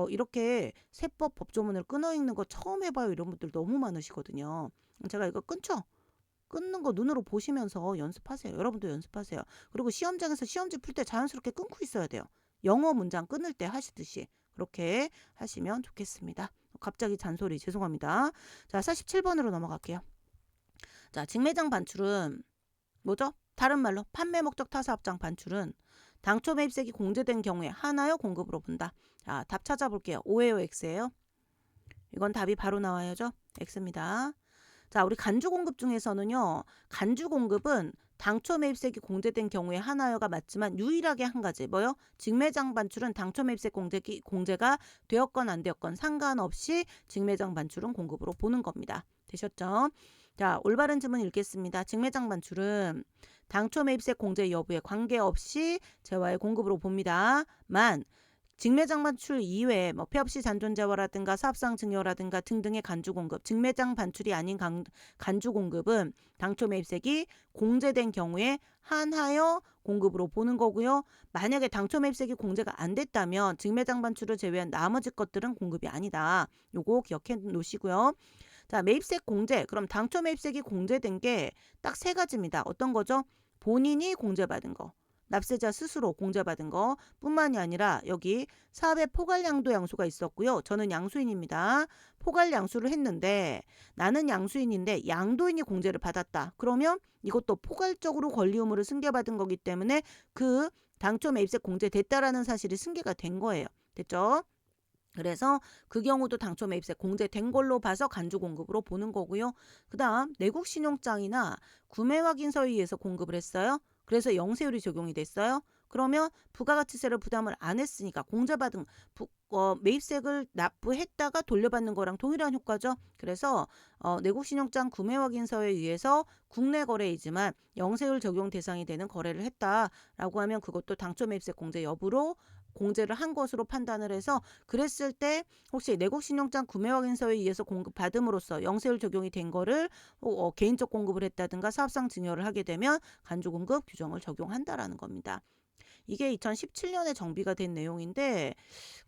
이렇게 세법 법조문을 끊어 읽는 거 처음 해봐요. 이런 분들 너무 많으시거든요. 제가 이거 끊죠. 끊는 거 눈으로 보시면서 연습하세요. 여러분도 연습하세요. 그리고 시험장에서 시험지 풀 때 자연스럽게 끊고 있어야 돼요. 영어 문장 끊을 때 하시듯이 그렇게 하시면 좋겠습니다. 갑자기 잔소리 죄송합니다. 자, 47번으로 넘어갈게요. 자, 직매장 반출은 뭐죠? 다른 말로 판매 목적 타사업장 반출은 당초 매입색이 공제된 경우에 하나요 공급으로 본다. 자, 답 찾아볼게요. O예요, X예요? 이건 답이 바로 나와야죠. X입니다. 자, 우리 간주 공급 중에서는요. 간주 공급은 당초 매입세액이 공제된 경우에 하나여가 맞지만 유일하게 한 가지 뭐요? 직매장 반출은 당초 매입세액 공제가 되었건 안 되었건 상관없이 직매장 반출은 공급으로 보는 겁니다. 되셨죠? 자, 올바른 질문 읽겠습니다. 직매장 반출은 당초 매입세액 공제 여부에 관계없이 재화의 공급으로 봅니다. 만 직매장 반출 이외에 뭐 폐업시 잔존재화라든가 사업상 증여라든가 등등의 간주 공급, 직매장 반출이 아닌 간주 공급은 당초 매입세액이 공제된 경우에 한하여 공급으로 보는 거고요. 만약에 당초 매입세액이 공제가 안 됐다면 직매장 반출을 제외한 나머지 것들은 공급이 아니다. 요거 기억해 놓으시고요. 자, 매입세액 공제. 그럼 당초 매입세액이 공제된 게 딱 세 가지입니다. 어떤 거죠? 본인이 공제받은 거. 납세자 스스로 공제받은 거 뿐만이 아니라 여기 사업에 포괄 양도 양수가 있었고요. 저는 양수인입니다. 포괄 양수를 했는데 나는 양수인인데 양도인이 공제를 받았다. 그러면 이것도 포괄적으로 권리 의무를 승계받은 거기 때문에 그 당초 매입세 공제됐다라는 사실이 승계가 된 거예요. 됐죠? 그래서 그 경우도 당초 매입세 공제된 걸로 봐서 간주 공급으로 보는 거고요. 그 다음 내국 신용장이나 구매 확인서에 의해서 공급을 했어요. 그래서 영세율이 적용이 됐어요. 그러면 부가가치세를 부담을 안 했으니까 공제받은 매입세액을 납부했다가 돌려받는 거랑 동일한 효과죠. 그래서 내국 신용장 구매 확인서에 의해서 국내 거래이지만 영세율 적용 대상이 되는 거래를 했다라고 하면 그것도 당초 매입세 공제 여부로 공제를 한 것으로 판단을 해서 그랬을 때 혹시 내국 신용장 구매 확인서에 의해서 공급받음으로써 영세율 적용이 된 거를 개인적 공급을 했다든가 사업상 증여를 하게 되면 간주 공급 규정을 적용한다라는 겁니다. 이게 2017년에 정비가 된 내용인데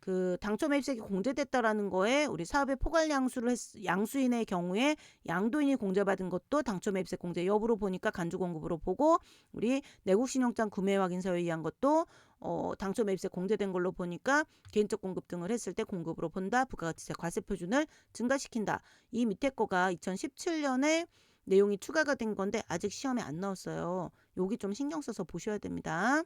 그 당초 매입세액이 공제됐다라는 거에 우리 사업의 포괄 양수인의 경우에 양도인이 공제받은 것도 당초 매입세액 공제 여부로 보니까 간주 공급으로 보고 우리 내국 신용장 구매 확인서에 의한 것도 당초 매입세 공제된 걸로 보니까 개인적 공급 등을 했을 때 공급으로 본다. 부가가치세 과세 표준을 증가시킨다. 이 밑에 거가 2017년에 내용이 추가가 된 건데 아직 시험에 안 나왔어요. 여기 좀 신경 써서 보셔야 됩니다.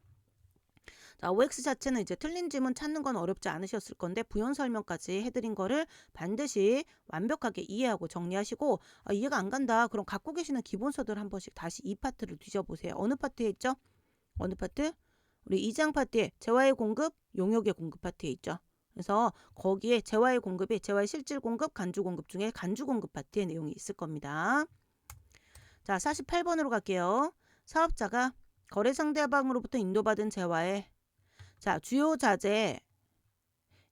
자, OX 자체는 이제 틀린 지문 찾는 건 어렵지 않으셨을 건데 부연 설명까지 해드린 거를 반드시 완벽하게 이해하고 정리하시고 이해가 안 간다. 그럼 갖고 계시는 기본서들 한 번씩 다시 이 파트를 뒤져보세요. 어느 파트에 있죠? 어느 파트? 우리 2장 파트에 재화의 공급, 용역의 공급 파트에 있죠. 그래서 거기에 재화의 공급이 재화의 실질 공급, 간주 공급 중에 간주 공급 파트의 내용이 있을 겁니다. 자, 48번으로 갈게요. 사업자가 거래 상대방으로부터 인도받은 재화의 주요 자재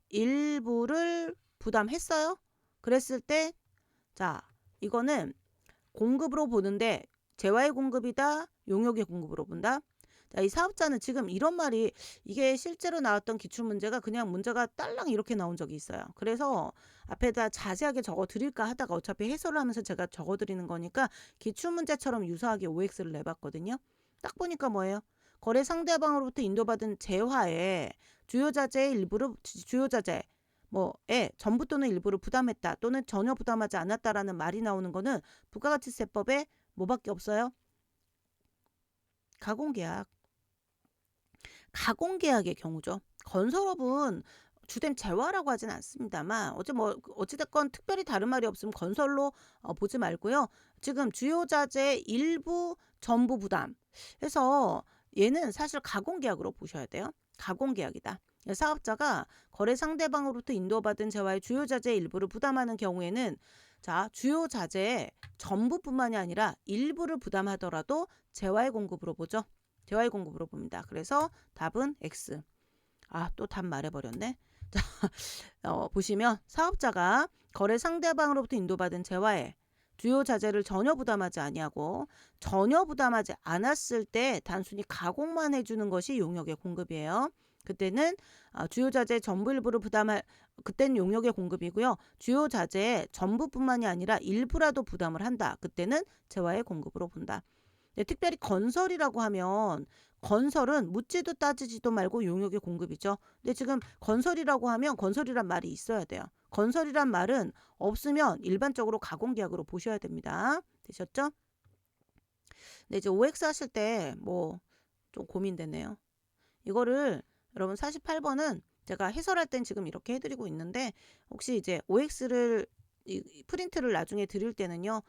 일부를 부담했어요. 그랬을 때 이거는 공급으로 보는데 재화의 공급이다, 용역의 공급으로 본다. 이 사업자는 지금 이런 말이 이게 실제로 나왔던 기출문제가 그냥 문제가 딸랑 이렇게 나온 적이 있어요. 그래서 앞에다 자세하게 적어 드릴까 하다가 어차피 해설을 하면서 제가 적어 드리는 거니까 기출문제처럼 유사하게 OX를 내봤거든요. 딱 보니까 뭐예요? 거래 상대방으로부터 인도받은 재화에 주요 자재의 일부를 전부 또는 일부를 부담했다 또는 전혀 부담하지 않았다라는 말이 나오는 거는 부가가치세법에 뭐밖에 없어요? 가공계약. 가공계약의 경우죠. 건설업은 주된 재화라고 하진 않습니다만 어찌됐건 특별히 다른 말이 없으면 건설로 보지 말고요. 지금 주요 자재 일부 전부 부담 해서 얘는 사실 가공계약으로 보셔야 돼요. 가공계약이다. 사업자가 거래 상대방으로부터 인도받은 재화의 주요 자재의 일부를 부담하는 경우에는 주요 자재의 전부뿐만이 아니라 일부를 부담하더라도 재화의 공급으로 보죠. 재화의 공급으로 봅니다. 그래서 답은 X. 또 답 말해버렸네. 보시면 사업자가 거래 상대방으로부터 인도받은 재화의 주요 자재를 전혀 부담하지 아니하고 전혀 부담하지 않았을 때 단순히 가공만 해주는 것이 용역의 공급이에요. 그때는 주요 자재의 전부 일부를 그때는 용역의 공급이고요. 주요 자재의 전부뿐만이 아니라 일부라도 부담을 한다. 그때는 재화의 공급으로 본다. 특별히 건설이라고 하면 건설은 묻지도 따지지도 말고 용역의 공급이죠. 근데 지금 건설이라고 하면 건설이란 말이 있어야 돼요. 건설이란 말은 없으면 일반적으로 가공계약으로 보셔야 됩니다. 되셨죠? 근데 이제 OX 하실 때 좀 고민되네요. 이거를 여러분 48번은 제가 해설할 땐 지금 이렇게 해드리고 있는데 혹시 이제 OX를 프린트를 나중에 드릴 때는요.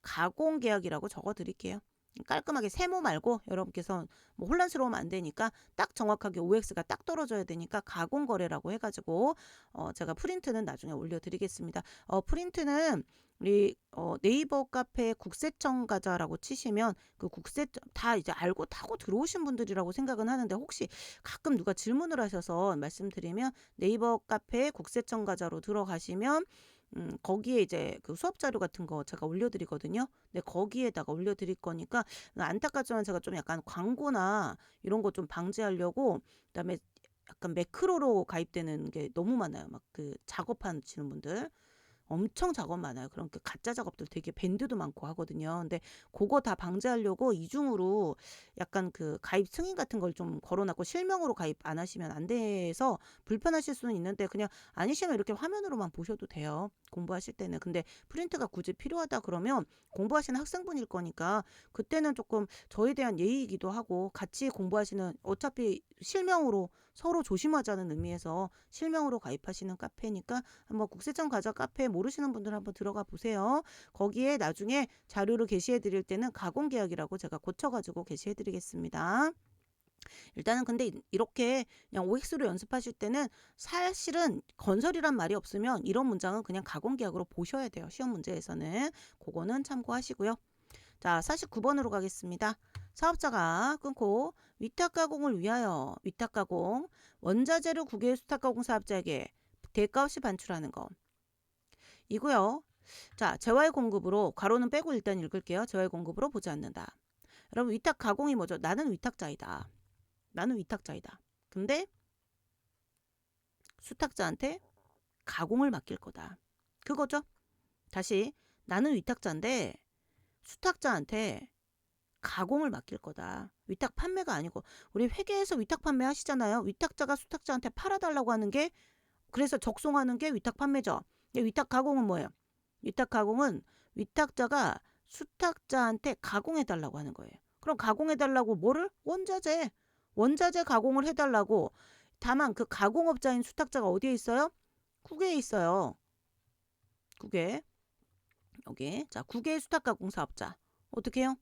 가공계약이라고 적어 드릴게요. 깔끔하게 세모 말고 여러분께서 뭐 혼란스러우면 안 되니까 딱 정확하게 OX가 딱 떨어져야 되니까 가공거래라고 해가지고 제가 프린트는 나중에 올려드리겠습니다. 프린트는 우리 네이버 카페 국세청 가자라고 치시면 그 국세청 다 이제 알고 타고 들어오신 분들이라고 생각은 하는데 혹시 가끔 누가 질문을 하셔서 말씀드리면 네이버 카페 국세청 가자로 들어가시면 거기에 이제 그 수업 자료 같은 거 제가 올려드리거든요. 근데 거기에다가 올려드릴 거니까 안타깝지만 제가 좀 약간 광고나 이런 거 좀 방지하려고 그다음에 약간 매크로로 가입되는 게 너무 많아요. 막 그 작업하시는 분들. 엄청 작업 많아요. 그런 그 가짜 작업들 되게 밴드도 많고 하거든요. 근데 그거 다 방지하려고 이중으로 약간 그 가입 승인 같은 걸 좀 걸어놨고 실명으로 가입 안 하시면 안 돼서 불편하실 수는 있는데 그냥 아니시면 이렇게 화면으로만 보셔도 돼요. 공부하실 때는. 근데 프린트가 굳이 필요하다 그러면 공부하시는 학생분일 거니까 그때는 조금 저에 대한 예의이기도 하고 같이 공부하시는 어차피 실명으로 서로 조심하자는 의미에서 실명으로 가입하시는 카페니까 한번 국세청 가자 카페 모르시는 분들 한번 들어가 보세요. 거기에 나중에 자료를 게시해 드릴 때는 가공 계약이라고 제가 고쳐가지고 게시해 드리겠습니다. 일단은 근데 이렇게 그냥 OX로 연습하실 때는 사실은 건설이란 말이 없으면 이런 문장은 그냥 가공 계약으로 보셔야 돼요. 시험 문제에서는. 그거는 참고하시고요. 자, 49번으로 가겠습니다. 사업자가 끊고 위탁 가공을 위하여 위탁 가공 원자재료 국외 수탁 가공 사업자에게 대가 없이 반출하는 거. 이고요. 자, 재화의 공급으로 괄호는 빼고 일단 읽을게요. 재화의 공급으로 보지 않는다. 여러분 위탁 가공이 뭐죠? 나는 위탁자이다. 나는 위탁자이다. 근데 수탁자한테 가공을 맡길 거다. 그거죠. 다시 나는 위탁자인데 수탁자한테 가공을 맡길 거다. 위탁 판매가 아니고 우리 회계에서 위탁 판매 하시잖아요. 위탁자가 수탁자한테 팔아달라고 하는 게 그래서 적송하는 게 위탁 판매죠. 위탁 가공은 뭐예요? 위탁 가공은 위탁자가 수탁자한테 가공해달라고 하는 거예요. 그럼 가공해달라고 뭐를? 원자재. 원자재 가공을 해달라고. 다만 그 가공업자인 수탁자가 어디에 있어요? 국외에 있어요. 국외. 여기. 자, 국외 수탁 가공 사업자. 어떻게 해요?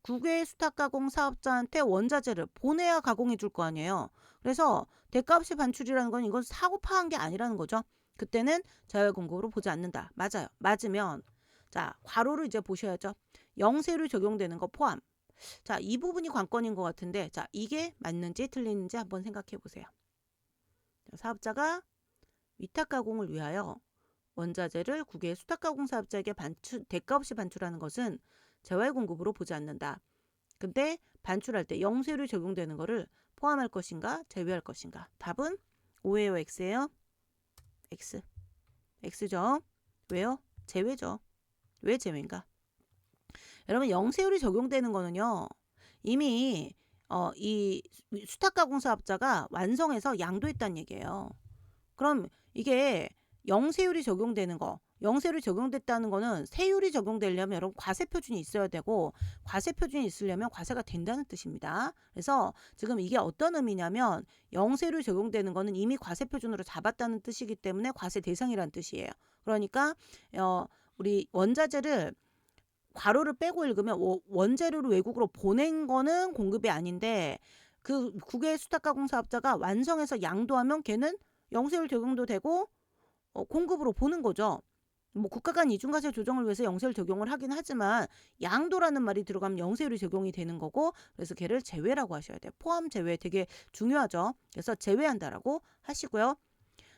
국외 수탁 가공 사업자한테 원자재를 보내야 가공해 줄 거 아니에요. 그래서 대가없이 반출이라는 건 이건 사고 파한 게 아니라는 거죠. 그때는 자율 공급으로 보지 않는다. 맞아요. 맞으면 자, 괄호를 이제 보셔야죠. 영세율이 적용되는 거 포함. 자, 이 부분이 관건인 것 같은데 자, 이게 맞는지 틀리는지 한번 생각해 보세요. 사업자가 위탁 가공을 위하여 원자재를 국외 수탁 가공 사업자에게 대가 없이 반출하는 것은 재활 공급으로 보지 않는다. 근데 반출할 때 영세율이 적용되는 거를 포함할 것인가 제외할 것인가. 답은 O예요 X예요? X. X죠. 왜요? 제외죠. 왜 제외인가? 여러분 영세율이 적용되는 거는요. 이미 이 수탁 가공 사업자가 완성해서 양도했다는 얘기예요. 그럼 이게 영세율이 적용되는 거 영세율이 적용됐다는 거는 세율이 적용되려면 여러분 과세 표준이 있어야 되고 과세 표준이 있으려면 과세가 된다는 뜻입니다. 그래서 지금 이게 어떤 의미냐면 영세율이 적용되는 거는 이미 과세 표준으로 잡았다는 뜻이기 때문에 과세 대상이라는 뜻이에요. 그러니까 우리 원자재를 괄호를 빼고 읽으면 원재료를 외국으로 보낸 거는 공급이 아닌데 그 국외 수탁 가공 사업자가 완성해서 양도하면 걔는 영세율 적용도 되고 공급으로 보는 거죠. 뭐 국가 간 이중과세 조정을 위해서 영세율 적용을 하긴 하지만 양도라는 말이 들어가면 영세율이 적용이 되는 거고 그래서 걔를 제외라고 하셔야 돼요. 포함 제외 되게 중요하죠. 그래서 제외한다라고 하시고요.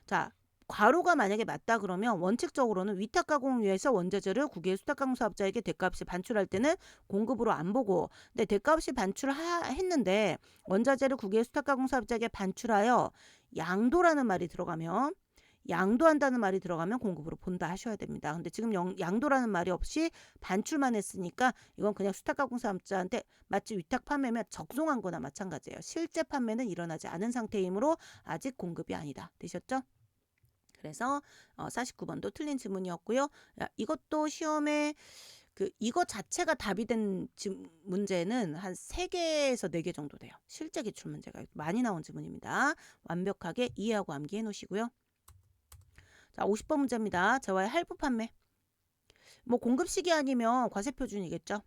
자, 괄호가 만약에 맞다 그러면 원칙적으로는 위탁 가공을 위해서 원자재를 국외 수탁 가공 사업자에게 대가없이 반출할 때는 공급으로 안 보고 근데 대가없이 반출했는데 원자재를 국외 수탁 가공 사업자에게 반출하여 양도라는 말이 들어가면 양도한다는 말이 들어가면 공급으로 본다 하셔야 됩니다. 근데 지금 양도라는 말이 없이 반출만 했으니까 이건 그냥 수탁 가공 사업자한테 마치 위탁 판매면 적송한 거나 마찬가지예요. 실제 판매는 일어나지 않은 상태이므로 아직 공급이 아니다. 되셨죠? 그래서 49번도 틀린 지문이었고요. 이것도 시험에 이거 자체가 답이 된 문제는 한 3개에서 4개 정도 돼요. 실제 기출 문제가 많이 나온 지문입니다. 완벽하게 이해하고 암기해 놓으시고요. 자, 50번 문제입니다. 재화의 할부 판매. 뭐 공급 시기 아니면 과세 표준이겠죠.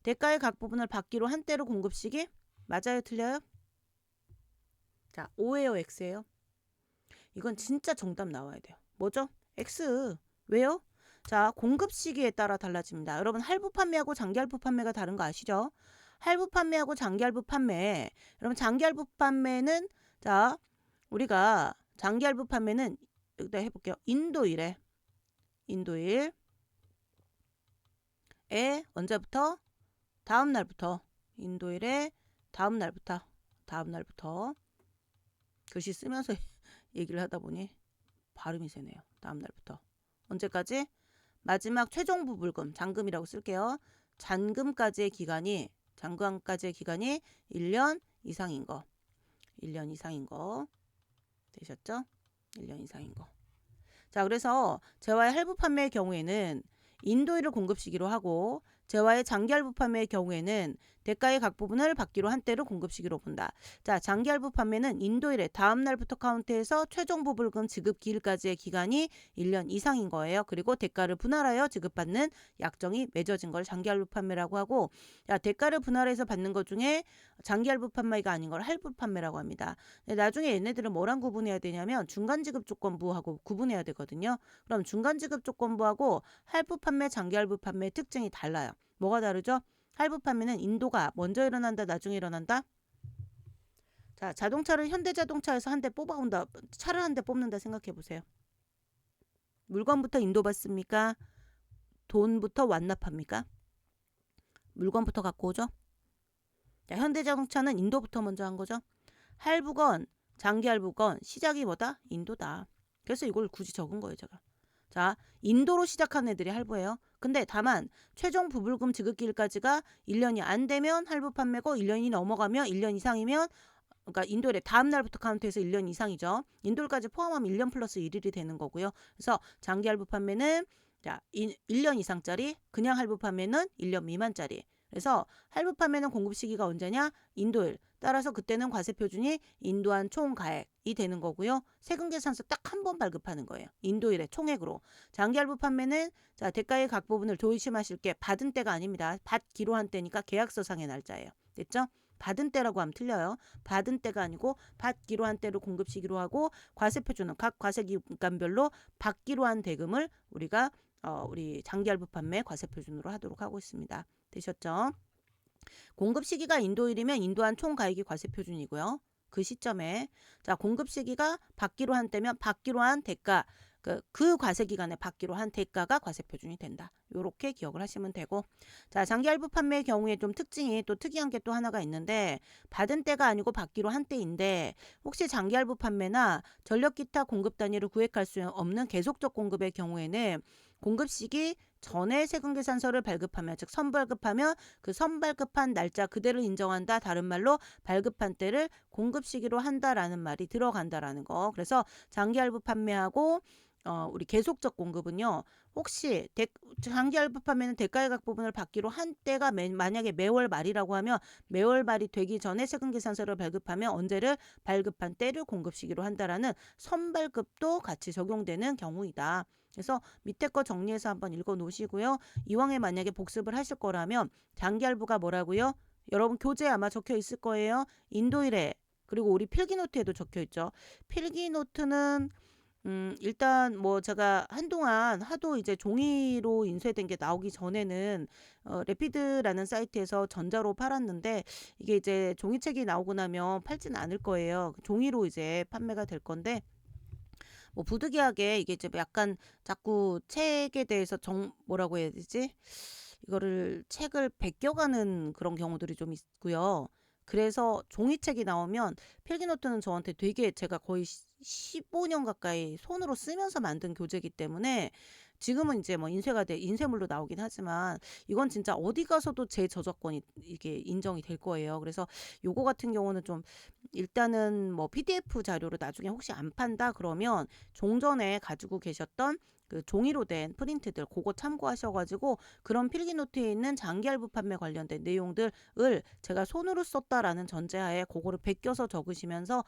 대가의 각 부분을 받기로 한 대로 공급시기. 맞아요, 틀려요? 자, O예요, X예요? 이건 진짜 정답 나와야 돼요. 뭐죠? X. 왜요? 자, 공급 시기에 따라 달라집니다. 여러분, 할부 판매하고 장기 할부 판매가 다른 거 아시죠? 할부 판매하고 장기 할부 판매. 여러분, 장기 할부 판매는 자, 우리가 장기 할부 판매는 여기다 해볼게요. 인도일에 언제부터? 다음 날부터. 인도일에 다음 날부터 글씨 쓰면서 얘기를 하다 보니 발음이 세네요. 다음 날부터. 언제까지? 마지막 최종 부불금, 잔금이라고 쓸게요. 잔금까지의 기간이 1년 이상인 거. 1년 이상인 거. 되셨죠? 1년 이상인 거. 자, 그래서 재화의 할부 판매의 경우에는 인도일을 공급 시기로 하고 재화의 장기 할부 판매의 경우에는 대가의 각 부분을 받기로 한 대로 공급 시기로 본다. 자, 장기 할부 판매는 인도일의 다음 날부터 카운트해서 최종 부불금 지급 기일까지의 기간이 1년 이상인 거예요. 그리고 대가를 분할하여 지급받는 약정이 맺어진 걸 장기 할부 판매라고 하고, 야, 대가를 분할해서 받는 것 중에 장기 할부 판매가 아닌 걸 할부 판매라고 합니다. 나중에 얘네들은 뭐랑 구분해야 되냐면 중간 지급 조건부하고 구분해야 되거든요. 그럼 중간 지급 조건부하고 할부 판매, 장기 할부 판매의 특징이 달라요. 뭐가 다르죠? 할부 판매는 인도가 먼저 일어난다, 나중에 일어난다. 자, 자동차를 현대자동차에서 한 대 뽑아온다, 차를 한 대 뽑는다 생각해 보세요. 물건부터 인도받습니까? 돈부터 완납합니까? 물건부터 갖고 오죠. 자, 현대자동차는 인도부터 먼저 한 거죠. 할부건 장기 할부건 시작이 뭐다? 인도다. 그래서 이걸 굳이 적은 거예요, 제가. 자, 인도로 시작한 애들이 할부예요. 근데 다만 최종 부불금 지급기일까지가 1년이 안 되면 할부 판매고 1년이 넘어가면 1년 이상이면, 그러니까 인도일의 다음 날부터 카운트해서 1년 이상이죠. 인도일까지 포함하면 1년 플러스 1일이 되는 거고요. 그래서 장기 할부 판매는 자, 1년 이상짜리, 그냥 할부 판매는 1년 미만짜리. 그래서 할부 판매는 공급 시기가 언제냐? 인도일. 따라서 그때는 과세 표준이 인도한 총가액이 되는 거고요. 세금 계산서 딱 한 번 발급하는 거예요. 인도일의 총액으로. 장기 할부 판매는 자, 대가의 각 부분을 조심하실 게 받은 때가 아닙니다. 받기로 한 때니까 계약서상의 날짜예요. 됐죠? 받은 때라고 하면 틀려요. 받은 때가 아니고 받기로 한 때로 공급 시기로 하고, 과세 표준은 각 과세 기간별로 받기로 한 대금을 우리가 우리 장기 할부 판매 과세 표준으로 하도록 하고 있습니다. 되셨죠? 공급 시기가 인도일이면 인도한 총가액이 과세 표준이고요. 그 시점에 자, 공급 시기가 받기로 한 때면 받기로 한 대가, 그 과세 기간에 받기로 한 대가가 과세 표준이 된다. 요렇게 기억을 하시면 되고, 자, 장기 할부 판매의 경우에 좀 특징이 또 특이한 게 또 하나가 있는데, 받은 때가 아니고 받기로 한 때인데, 혹시 장기 할부 판매나 전력 기타 공급 단위를 구획할 수 없는 계속적 공급의 경우에는 공급 시기 전에 세금 계산서를 발급하면, 즉 선발급하면 그 선발급한 날짜 그대로 인정한다. 다른 말로 발급한 때를 공급 시기로 한다라는 말이 들어간다라는 거. 그래서 장기 할부 판매하고 우리 계속적 공급은요. 혹시 장기 할부 판매는 대가의 각 부분을 받기로 한 때가 만약에 매월 말이라고 하면 매월 말이 되기 전에 세금 계산서를 발급하면 언제를 발급한 때를 공급 시기로 한다라는 선발급도 같이 적용되는 경우이다. 그래서 밑에 거 정리해서 한번 읽어 놓으시고요. 이왕에 만약에 복습을 하실 거라면 장기 할부가 뭐라고요? 여러분 교재에 아마 적혀 있을 거예요. 인도일에, 그리고 우리 필기노트에도 적혀 있죠. 필기노트는 일단 뭐 제가 한동안 하도 이제 종이로 인쇄된 게 나오기 전에는 레피드라는 사이트에서 전자로 팔았는데, 이게 이제 종이책이 나오고 나면 팔지는 않을 거예요. 종이로 이제 판매가 될 건데, 뭐 부득이하게 이게 이제 약간 자꾸 책에 대해서 뭐라고 해야 되지? 이거를 책을 베껴가는 그런 경우들이 좀 있고요. 그래서 종이책이 나오면 필기노트는 저한테 되게, 제가 거의 15년 가까이 손으로 쓰면서 만든 교재이기 때문에 지금은 이제 뭐 인쇄물로 나오긴 하지만 이건 진짜 어디 가서도 제 저작권이 이게 인정이 될 거예요. 그래서 요거 같은 경우는 좀 일단은 뭐 PDF 자료로 나중에 혹시 안 판다 그러면 종전에 가지고 계셨던 그 종이로 된 프린트들 그거 참고하셔가지고 그런 필기노트에 있는 장기 할부 판매 관련된 내용들을 제가 손으로 썼다라는 전제하에 그거를 베껴서 적으시면서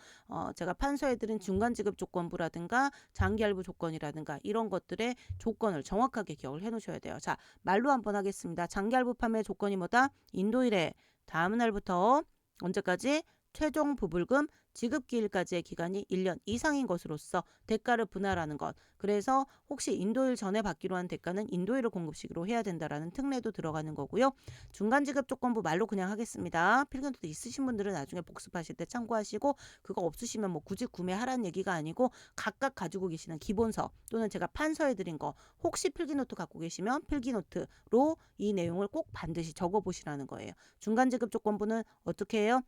제가 판서해드린 중간 지급 조건부라든가 장기 할부 조건이라든가 이런 것들의 조건을 정확하게 기억을 해 놓으셔야 돼요. 자, 말로 한번 하겠습니다. 장기할부 판매 조건이 뭐다? 인도일에 다음 날부터 언제까지? 최종 부불금 지급기일까지의 기간이 1년 이상인 것으로서 대가를 분할하는 것. 그래서 혹시 인도일 전에 받기로 한 대가는 인도일을 공급시기로 해야 된다라는 특례도 들어가는 거고요. 중간지급조건부 말로 그냥 하겠습니다. 필기노트 있으신 분들은 나중에 복습하실 때 참고하시고, 그거 없으시면 뭐 굳이 구매하라는 얘기가 아니고 각각 가지고 계시는 기본서 또는 제가 판서해드린 거, 혹시 필기노트 갖고 계시면 필기노트로 이 내용을 꼭 반드시 적어보시라는 거예요. 중간지급조건부는 어떻게 해요?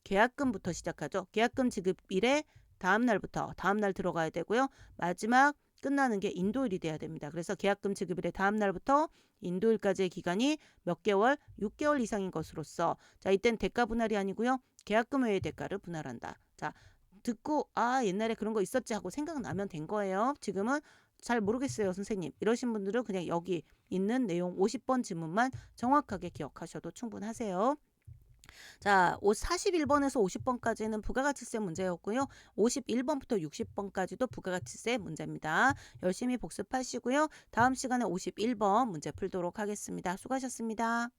계약금부터 시작하죠. 계약금 지급일에 다음 날 들어가야 되고요. 마지막 끝나는 게 인도일이 돼야 됩니다. 그래서 계약금 지급일에 다음 날부터 인도일까지의 기간이 몇 개월? 6개월 이상인 것으로서, 자, 이땐 대가 분할이 아니고요. 계약금 외의 대가를 분할한다. 자, 듣고 옛날에 그런 거 있었지 하고 생각나면 된 거예요. 지금은 잘 모르겠어요, 선생님. 이러신 분들은 그냥 여기 있는 내용 50번 지문만 정확하게 기억하셔도 충분하세요. 자, 41번에서 50번까지는 부가가치세 문제였고요. 51번부터 60번까지도 부가가치세 문제입니다. 열심히 복습하시고요. 다음 시간에 51번 문제 풀도록 하겠습니다. 수고하셨습니다.